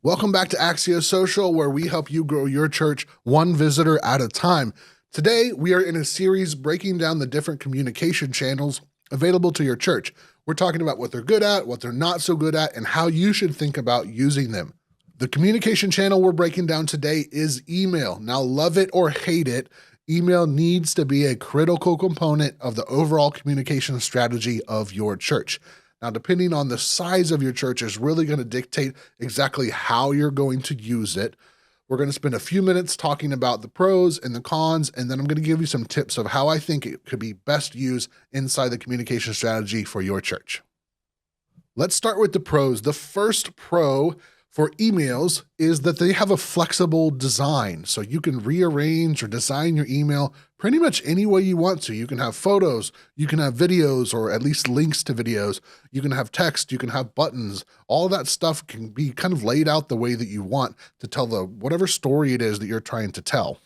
Welcome back to Axio Social, where we help you grow your church one visitor at a time. Today, we are in a series breaking down the different communication channels available to your church. We're talking about what they're good at, what they're not so good at, and how you should think about using them. The communication channel we're breaking down today is email. Now, love it or hate it, email needs to be a critical component of the overall communication strategy of your church. Now, depending on the size of your church is really going to dictate exactly how you're going to use it. We're going to spend a few minutes talking about the pros and the cons, and then I'm going to give you some tips of how I think it could be best used inside the communication strategy for your church. Let's start with the pros. The first pro for emails is that they have a flexible design. So you can rearrange or design your email pretty much any way you want to. You can have photos, you can have videos, or at least links to videos. You can have text, you can have buttons. All that stuff can be kind of laid out the way that you want to tell whatever story it is that you're trying to tell.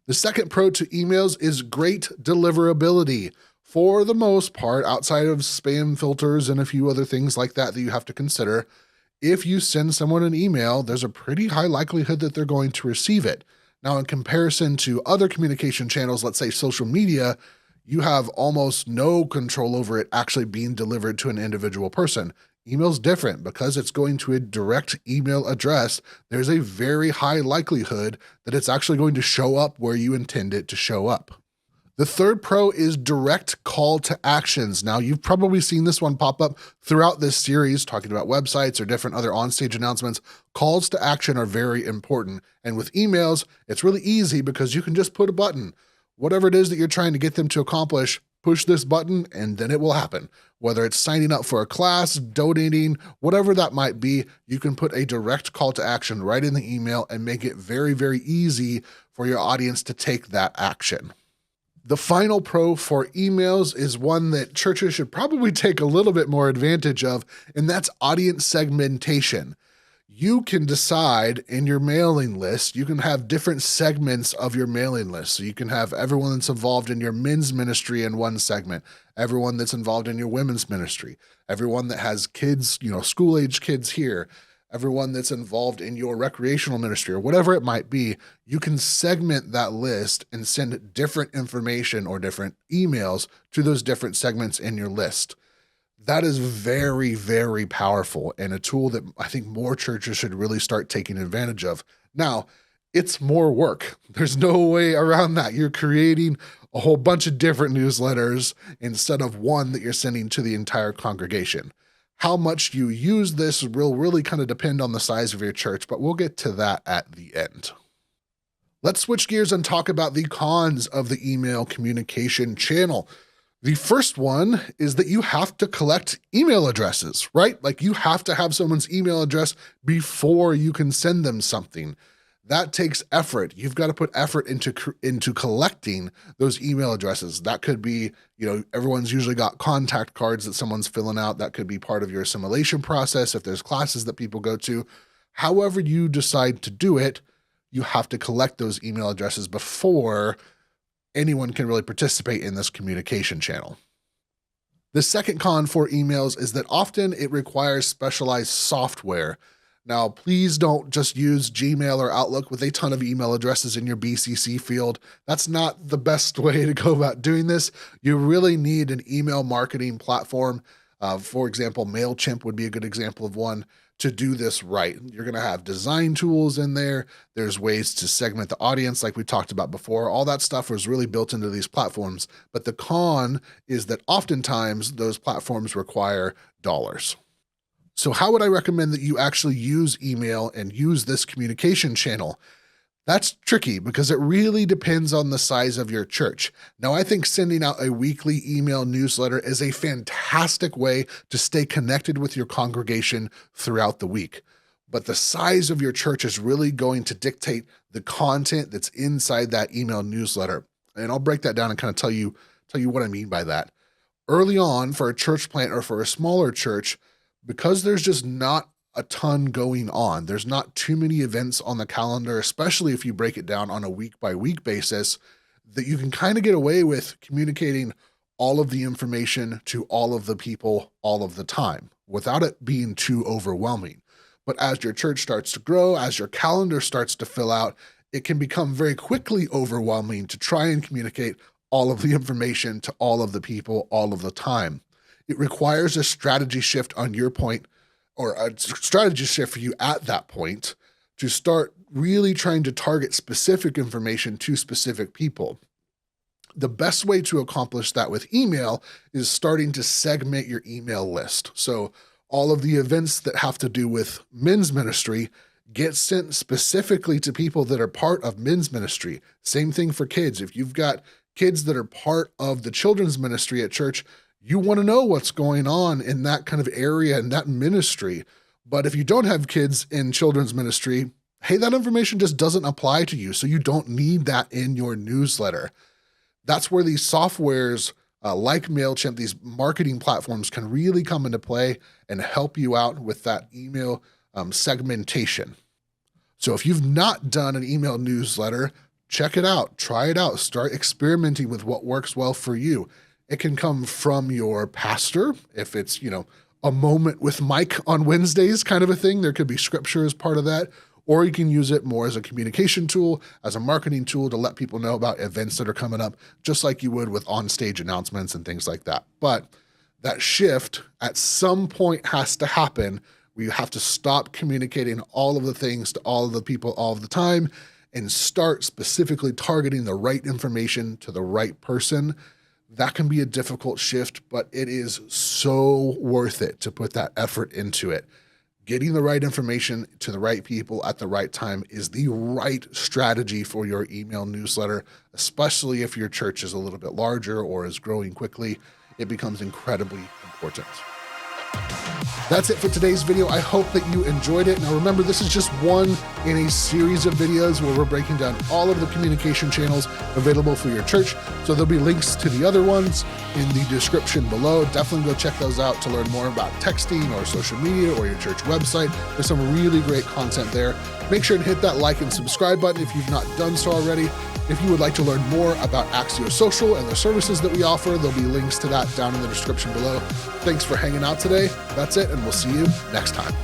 The second pro to emails is great deliverability. For the most part, outside of spam filters and a few other things like that you have to consider, if you send someone an email, there's a pretty high likelihood that they're going to receive it. Now, in comparison to other communication channels, let's say social media, you have almost no control over it actually being delivered to an individual person. Email's different because it's going to a direct email address. There's a very high likelihood that it's actually going to show up where you intend it to show up. The third pro is direct call to actions. Now, you've probably seen this one pop up throughout this series, talking about websites or different other onstage announcements. Calls to action are very important. And with emails, it's really easy because you can just put a button. Whatever it is that you're trying to get them to accomplish, push this button and then it will happen. Whether it's signing up for a class, donating, whatever that might be, you can put a direct call to action right in the email and make it very, very easy for your audience to take that action. The final pro for emails is one that churches should probably take a little bit more advantage of, and that's audience segmentation. You can decide in your mailing list, you can have different segments of your mailing list. So you can have everyone that's involved in your men's ministry in one segment, everyone that's involved in your women's ministry, everyone that has kids, school-age kids here, everyone that's involved in your recreational ministry or whatever it might be. You can segment that list and send different information or different emails to those different segments in your list. That is very, very powerful and a tool that I think more churches should really start taking advantage of. Now, it's more work. There's no way around that. You're creating a whole bunch of different newsletters instead of one that you're sending to the entire congregation. How much you use this will really kind of depend on the size of your church, but we'll get to that at the end. Let's switch gears and talk about the cons of the email communication channel. The first one is that you have to collect email addresses, right? Like you have to have someone's email address before you can send them something. That takes effort. You've got to put effort into collecting those email addresses. That could be, everyone's usually got contact cards that someone's filling out. That could be part of your assimilation process if there's classes that people go to. However you decide to do it, you have to collect those email addresses before anyone can really participate in this communication channel. The second con for emails is that often it requires specialized software. Now, please don't just use Gmail or Outlook with a ton of email addresses in your BCC field. That's not the best way to go about doing this. You really need an email marketing platform. For example, MailChimp would be a good example of one to do this right. You're going to have design tools in there. There's ways to segment the audience like we talked about before. All that stuff was really built into these platforms. But the con is that oftentimes those platforms require dollars. So how would I recommend that you actually use email and use this communication channel? That's tricky because it really depends on the size of your church. Now, I think sending out a weekly email newsletter is a fantastic way to stay connected with your congregation throughout the week. But the size of your church is really going to dictate the content that's inside that email newsletter. And I'll break that down and kind of tell you what I mean by that. Early on, for a church plant or for a smaller church, because there's just not a ton going on, there's not too many events on the calendar, especially if you break it down on a week-by-week basis, that you can kind of get away with communicating all of the information to all of the people all of the time without it being too overwhelming. But as your church starts to grow, as your calendar starts to fill out, it can become very quickly overwhelming to try and communicate all of the information to all of the people all of the time. It requires a strategy shift on your point, or a strategy shift for you at that point, to start really trying to target specific information to specific people. The best way to accomplish that with email is starting to segment your email list. So all of the events that have to do with men's ministry get sent specifically to people that are part of men's ministry. Same thing for kids. If you've got kids that are part of the children's ministry at church, you want to know what's going on in that kind of area and that ministry. But if you don't have kids in children's ministry, hey, that information just doesn't apply to you. So you don't need that in your newsletter. That's where these softwares like MailChimp, these marketing platforms, can really come into play and help you out with that email segmentation. So if you've not done an email newsletter, check it out, try it out, start experimenting with what works well for you. It can come from your pastor, if it's, a moment with Mike on Wednesdays kind of a thing. There could be scripture as part of that, or you can use it more as a communication tool, as a marketing tool to let people know about events that are coming up, just like you would with on-stage announcements and things like that. But that shift at some point has to happen. We have to stop communicating all of the things to all of the people all of the time and start specifically targeting the right information to the right person. That can be a difficult shift, but it is so worth it to put that effort into it. Getting the right information to the right people at the right time is the right strategy for your email newsletter, especially if your church is a little bit larger or is growing quickly. It becomes incredibly important. That's it for today's video. I hope that you enjoyed it. Now remember, this is just one in a series of videos where we're breaking down all of the communication channels available for your church. So there'll be links to the other ones in the description below. Definitely go check those out to learn more about texting or social media or your church website. There's some really great content there. Make sure to hit that like and subscribe button if you've not done so already. If you would like to learn more about Axio Social and the services that we offer, there'll be links to that down in the description below. Thanks for hanging out today. That's it, and we'll see you next time.